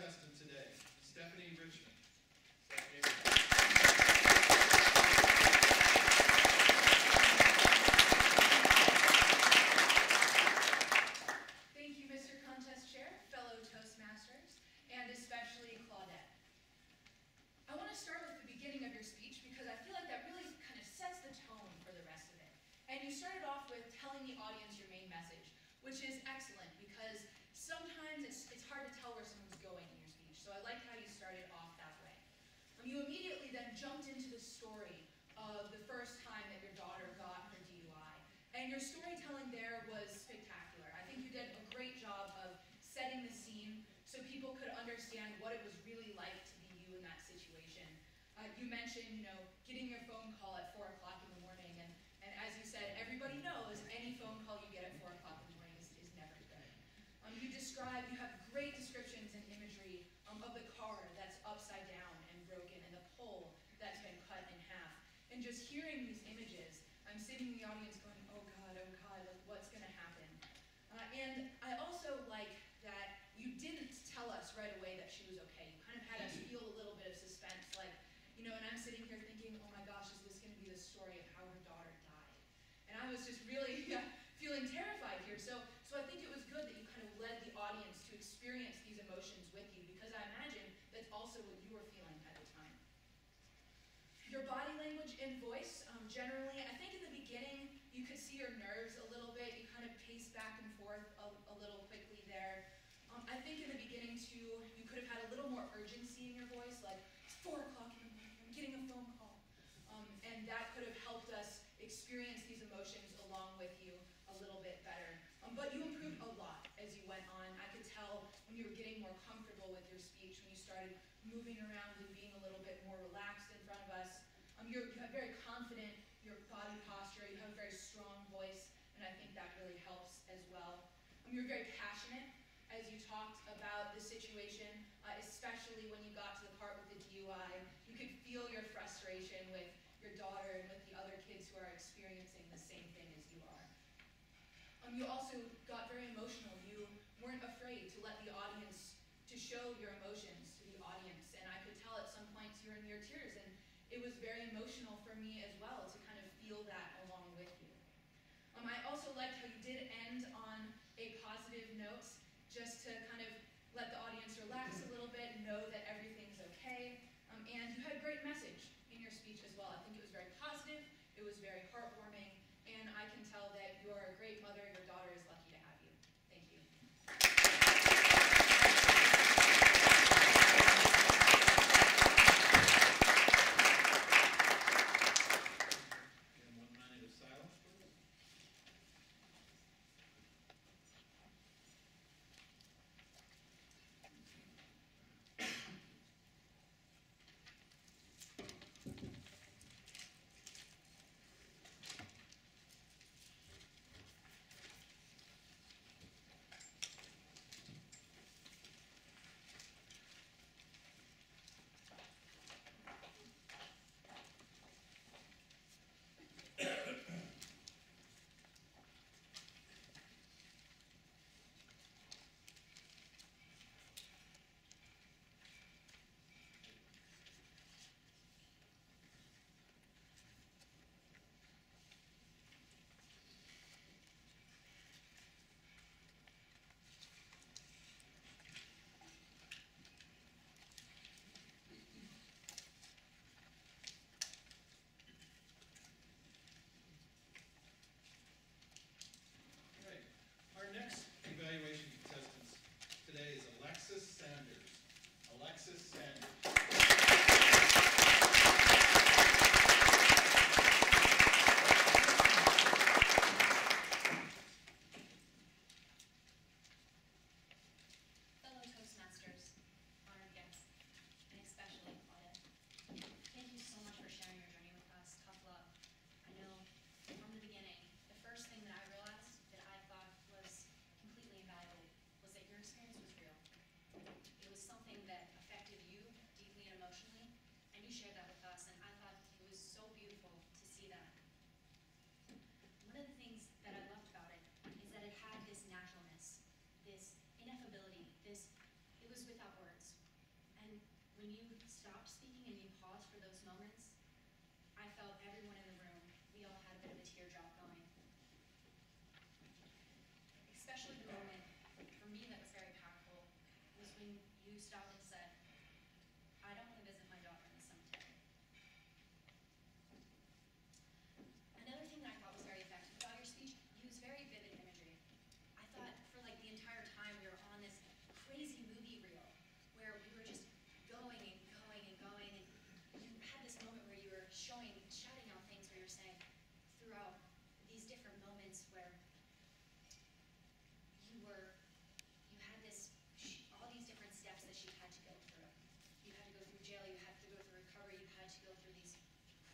contestant today, Stephanie Richmond. Thank you, Mr. Contest Chair, fellow Toastmasters, and especially Claudette. I want to start with the beginning of your speech because I feel like that really kind of sets the tone for the rest of it. And you started off with telling the audience your main message, which is excellent because sometimes it's hard to tell where someone's going in your speech. So I like how you started off that way. You immediately then jumped into the story of the first time that your daughter got her DUI. And your storytelling there was spectacular. I think you did a great job of setting the scene so people could understand what it was really like to be you in that situation. You mentioned, getting your phone call at 4 o'clock in the morning, and as you said, everybody knows any phone call you get at 4 o'clock in the morning is never good. You have great descriptions and imagery of the car that's upside down and broken and the pole that's been cut in half. And just hearing these images, I'm sitting in the audience going, oh God, like, what's going to happen? And I also like that you didn't tell us right away that she was okay. You kind of had us feel a little bit of suspense, like, and I'm sitting here thinking, oh my gosh, is this going to be the story of how her daughter died? And I was just really feeling terrified here. So I think it was good that you kind of led the audience to experience these emotions with you, because I imagine that's also what you were feeling at the time. Your body language and voice, generally, I think in the beginning, you could see your nerves a little bit. You kind of paced back and forth a little quickly there. I think in the beginning, too, you could have had a little more urgency in your voice, like, it's 4 o'clock in the morning, I'm getting a phone call. And that could have helped us experience these emotions along with you a little bit better. But you improved a lot as you went on. I could tell when you were getting more comfortable with your speech, when you started moving around and being a little bit more relaxed in front of us. You have very confident, your body posture, you have a very strong voice, and I think that really helps as well. You're very passionate as you talked about the situation, especially when you got to the part with the DUI. You could feel your frustration with your daughter and with the other kids who are experiencing the same thing as you are. You also got very emotional. You weren't afraid to let the audience, to show your emotions to the audience, and I could tell at some points you were in your tears, and it was very emotional for me as well to kind of feel that along with you. I also liked how you did end on a positive note, just to kind of let the audience relax a little bit, know that everything's okay, and you had a great message in your speech as well. I think it was very positive, it was very heartwarming, and I can tell that you're a great mother. Your daughter is lucky to have you. Thank you. And 1 minute of silence, please. when you stopped speaking and you paused for those moments, I felt everyone in the room, we all had a bit of a teardrop going. Especially the moment, for me that was very powerful, was when you stopped and said, I don't want to visit my daughter in the cemetery. Another thing that I thought was very effective about your speech, you used very vivid imagery. I thought for like the entire time we were on this crazy movie reel where we were just going and going and going, and you had this moment where you were shouting out things where you're saying throughout these different moments where you had all these different steps that she had to go through. You had to go through jail, you had to go through recovery, you had to go through these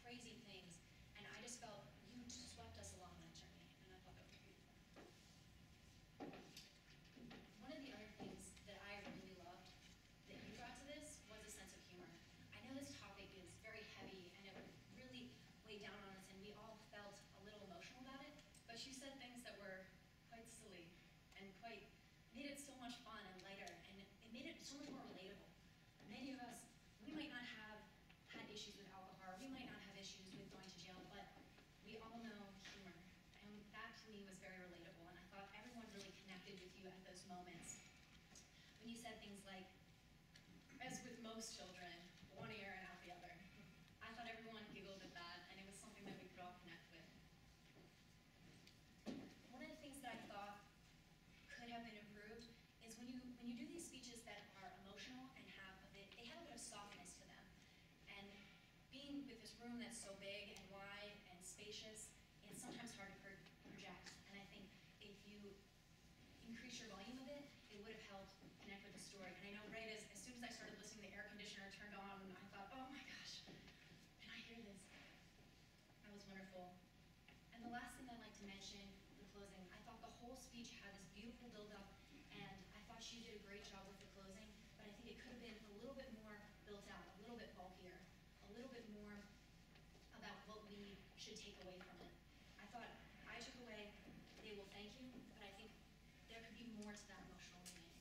crazy things, and I just felt you swept us along that journey, and I thought that was beautiful. One of the other things that I really loved that you brought to this was a sense of humor. I know this topic is very heavy, and it really weighed down on us, and we all felt a little emotional about it, but you said things that were quite silly and made it so much fun and lighter, and it made it so much more relatable. Many of us, we might not have had issues with alcohol, we might not have issues with going to jail, but we all know humor, and that to me was very relatable, and I thought everyone really connected with you at those moments. When you said things like, as with most children, one ear and out the other. I thought everyone giggled at that, and it was something that we could all connect with. One of the things that I thought could have been improved is when you do these speeches that are emotional and they have a bit of softness to them. And being with this room that's so big and wide and spacious, it's sometimes hard to project. And I think if you increase your volume of it, it would have helped connect with the story. And I know right as soon as I started listening, the air conditioner turned on, and I thought, oh my gosh, can I hear this? That was wonderful. And the last thing I'd like to mention in closing, I thought the whole speech had this beautiful build-up, and I thought she did a great job with the closing, but I think it could have been a little bit more built out, a little bit bulkier, a little bit more about what we should take away from it. I thought I took away, they will thank you, but I think there could be more to that emotional meaning.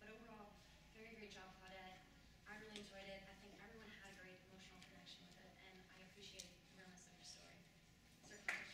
But overall, very great job, Claudette. I really enjoyed it. I think everyone had a great emotional connection with it, and I appreciate the realness of your story. Sir Claudette.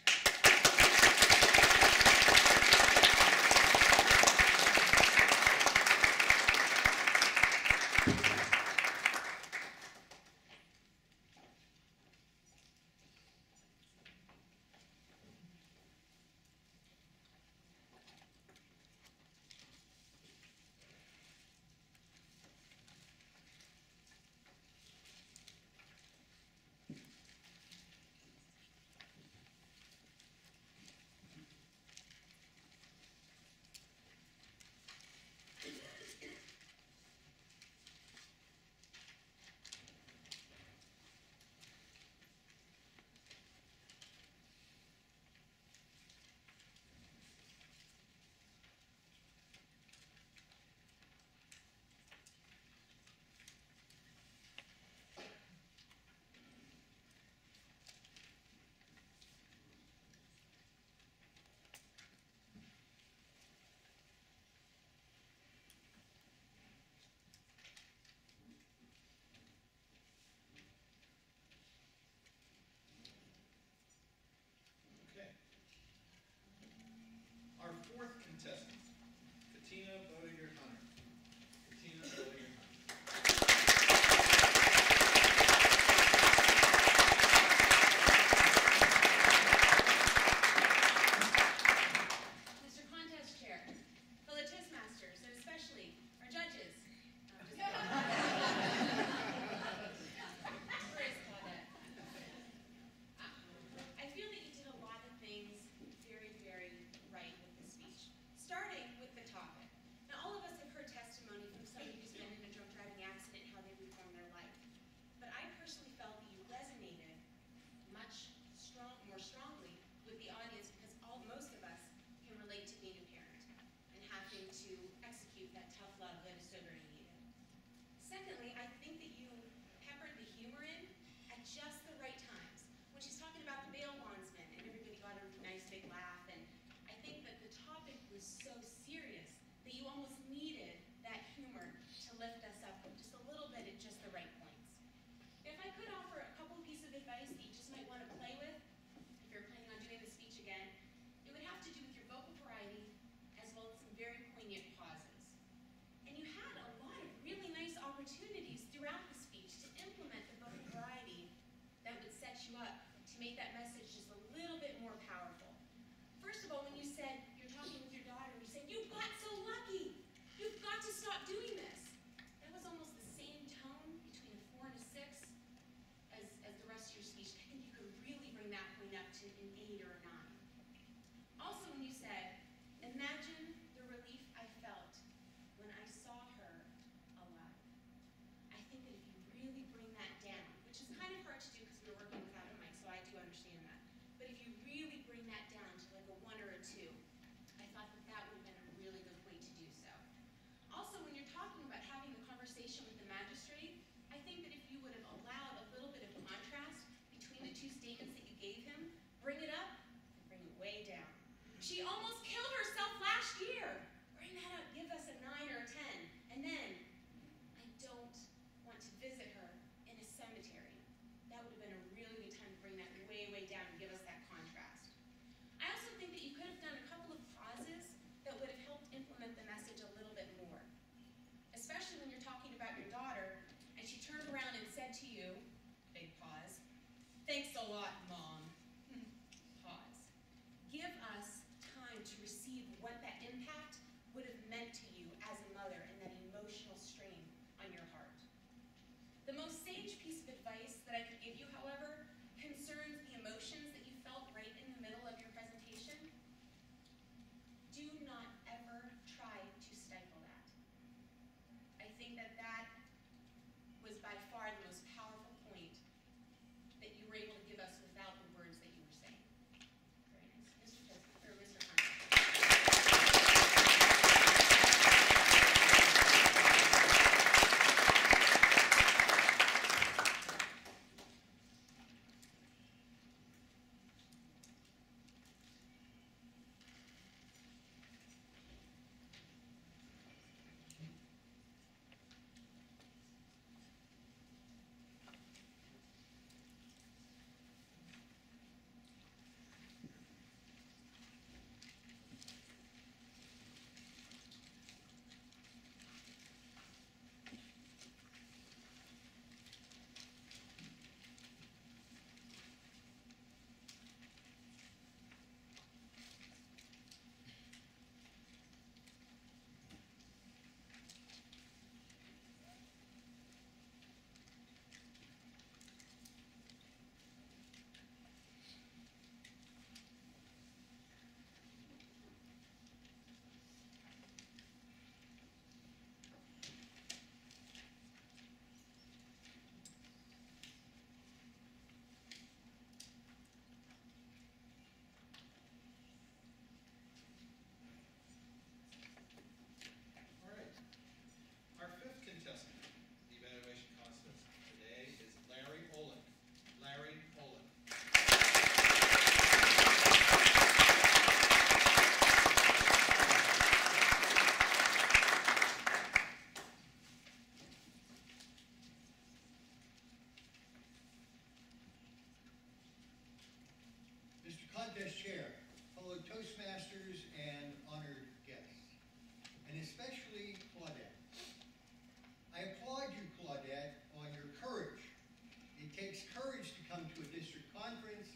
you up to make that message just a little bit more powerful. First of all, when you said you're talking with your daughter, you said, "You got so lucky. You've got to stop doing this." That was almost the same tone between a 4 and a 6 as the rest of your speech. I think you could really bring that point up to an 8 or a 9. Also, when you said, "Imagine the relief I felt when I saw her alive." I think that if you really bring that down, which is kind of hard to do because we were working without a mic, so I do understand that. But if you really bring that down to like a 1 or a 2, I thought that that would have been a really good way to do so. Also, when you're talking about having a conversation with the magistrate, I think that if you would have allowed a little bit of contrast between the 2 statements that you gave him, bring it up and bring it way down. "She almost killed herself last year." Bring that up, give us a 9 or a 10. And then, "I don't want to visit her in a cemetery." That would have been a really good time to bring that way, way down and give us that contrast. I also think that you could have done a couple of pauses that would have helped implement the message a little bit more. Especially when you're talking about your daughter and she turned around and said to you, big pause, "Thanks a lot, Mom." Pause. Give us time to receive what that impact would have meant to you as a mother and that emotional strain on your heart. The most sage piece of advice that I could give you, however, concerns the emotions that you felt right in the middle of your presentation. Do not ever try to stifle that. I think that that was by far the most powerful point that you were able to give us without the words that you were saying. Very nice. Mr. Conrad. All right. Our 5th contestant, the evaluation contest today, is Larry Olin. Larry Olin. Mr. Contest Chair, fellow Toastmasters, and honored guests, and especially Claudette. I applaud you, Claudette, on your courage. It takes courage to come to a district conference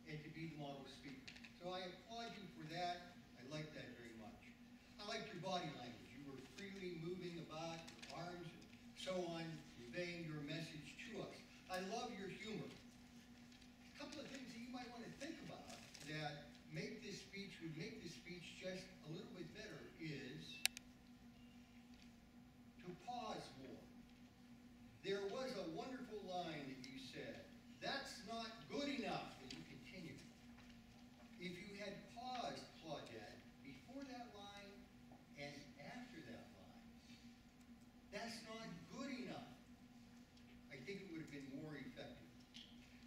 and to be the model speaker. So I applaud you for that. I like that very much. I liked your body language. You were freely moving about, your arms, and so on, conveying your message to us. I love your humor. A couple of things that you might want to think about that would make this speech just a little bit better is to pause more. There was a wonderful line that you said, "That's not good enough," and you continued. If you had paused, Claudette, before that line and after that line, "That's not good enough," I think it would have been more effective.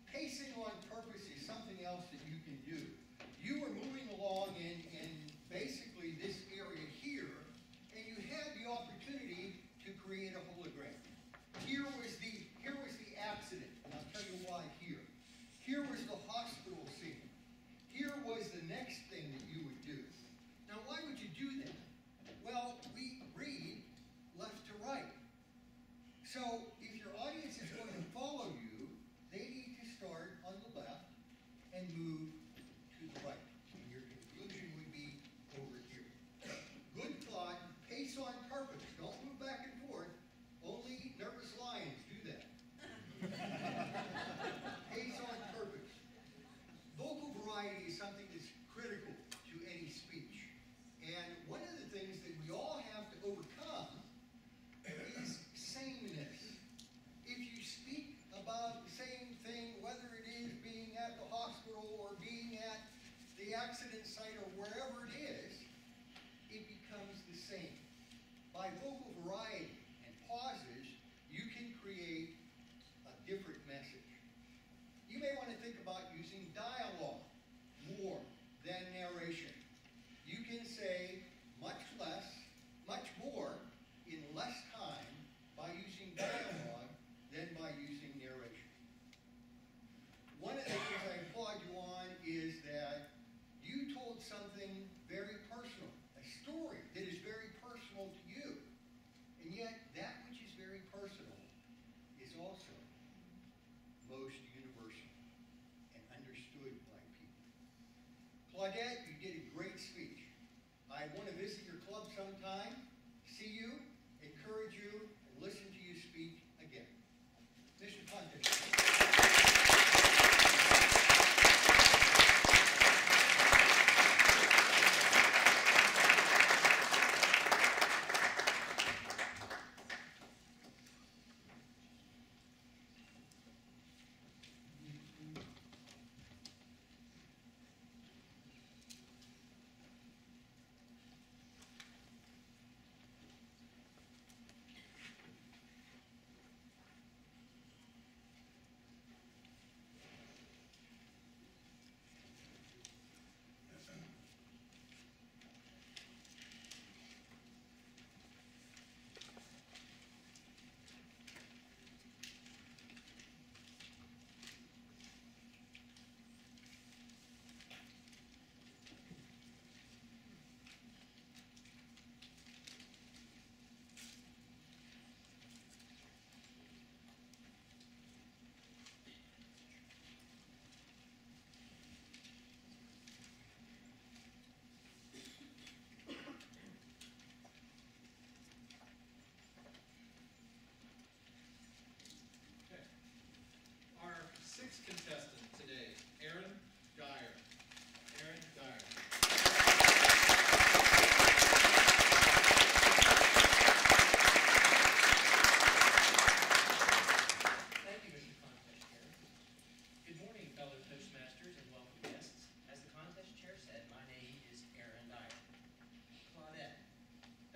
Pacing on purpose is something else that you can do. You were moving along in basically this area here, and you had the opportunity to create a hologram. Here was the accident, and I'll tell you why here. Here was the hospital scene. Here was the next thing that you would do. Now, why would you do that? Well, we read left to right. So if your audience is going to follow you, they need to start on the left accident site or wherever it is, it becomes the same. By vocal variety and pauses, you can create a different message. You may want to think about using dialogue more than narration. You can say much less, much more in less time by using dialogue than by using narration. One of the things I applaud you on is that you told something very personal, a story that is very personal to you. And yet, that which is very personal is also most universal and understood by people. Claudette, you did a great speech. I want to visit your club sometime, see you, encourage you, and listen to you speak again. Mr. Contest. Okay. Our sixth contestant today, Aaron Dyer. Aaron Dyer. Thank you, Mr. Contest Chair. Good morning, fellow Toastmasters and welcome guests. As the contest chair said, my name is Aaron Dyer. Claudette,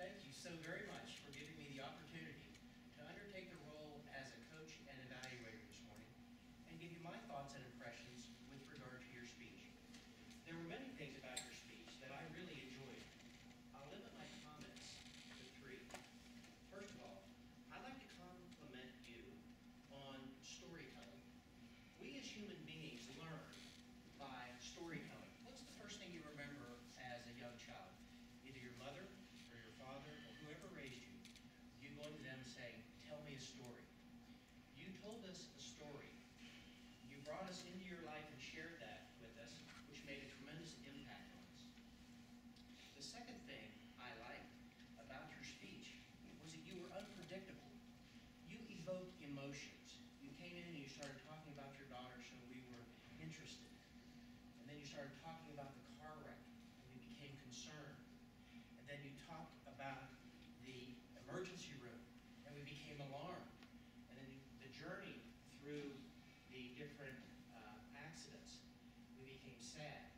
thank you so very much for giving me the opportunity to undertake the role as a coach and evaluator this morning and give you my thoughts and impressions with regard to your speech. There were many things about your speech that I really enjoyed. I'll limit my comments to three. First of all, I'd like to compliment you on storytelling. We as human beings learn by storytelling. What's the first thing you remember as a young child? Either your mother or your father or whoever raised you. You go to them and say, tell me a story. You told us a story. You brought us into your life and shared that with us, which made a tremendous impact on us. The second thing I liked about your speech was that you were unpredictable. You evoked emotions. You came in and you started talking about your daughter, so we were interested. And then you started talking about the car wreck, and we became concerned. And then you talked about the emergency room, and we became alarmed. And then the journey through the different accidents, we became sad.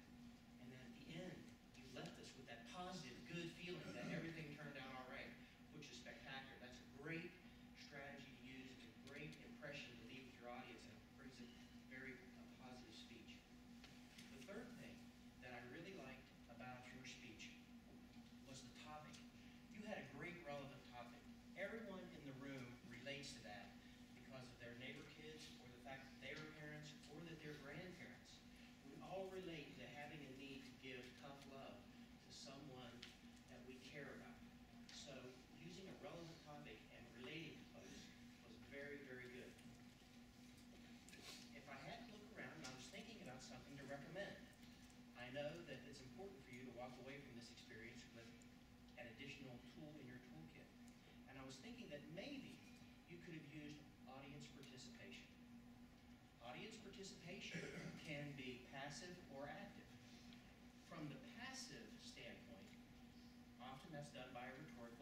And then at the end, you left us with that positive, good feeling that everything turned out all right, which is spectacular. That's a great strategy to use. It's a great impression to leave with your audience, and it brings a very positive speech. The third thing that I really liked about your speech was the topic. You had a great relevant topic. Everyone in the room relates to that because of their neighbor kids, or the fact that they are parents, or that they're grandparents. We all relate to having a need to give tough love to someone that we care about. So using a relevant topic and relating to folks was very, very good. If I had to look around and I was thinking about something to recommend, I know that it's important for you to walk away from this experience with an additional tool in your toolkit. And I was thinking that maybe you could have used audience participation. Audience participation can be passive or active. From the passive standpoint, often that's done by a rhetorical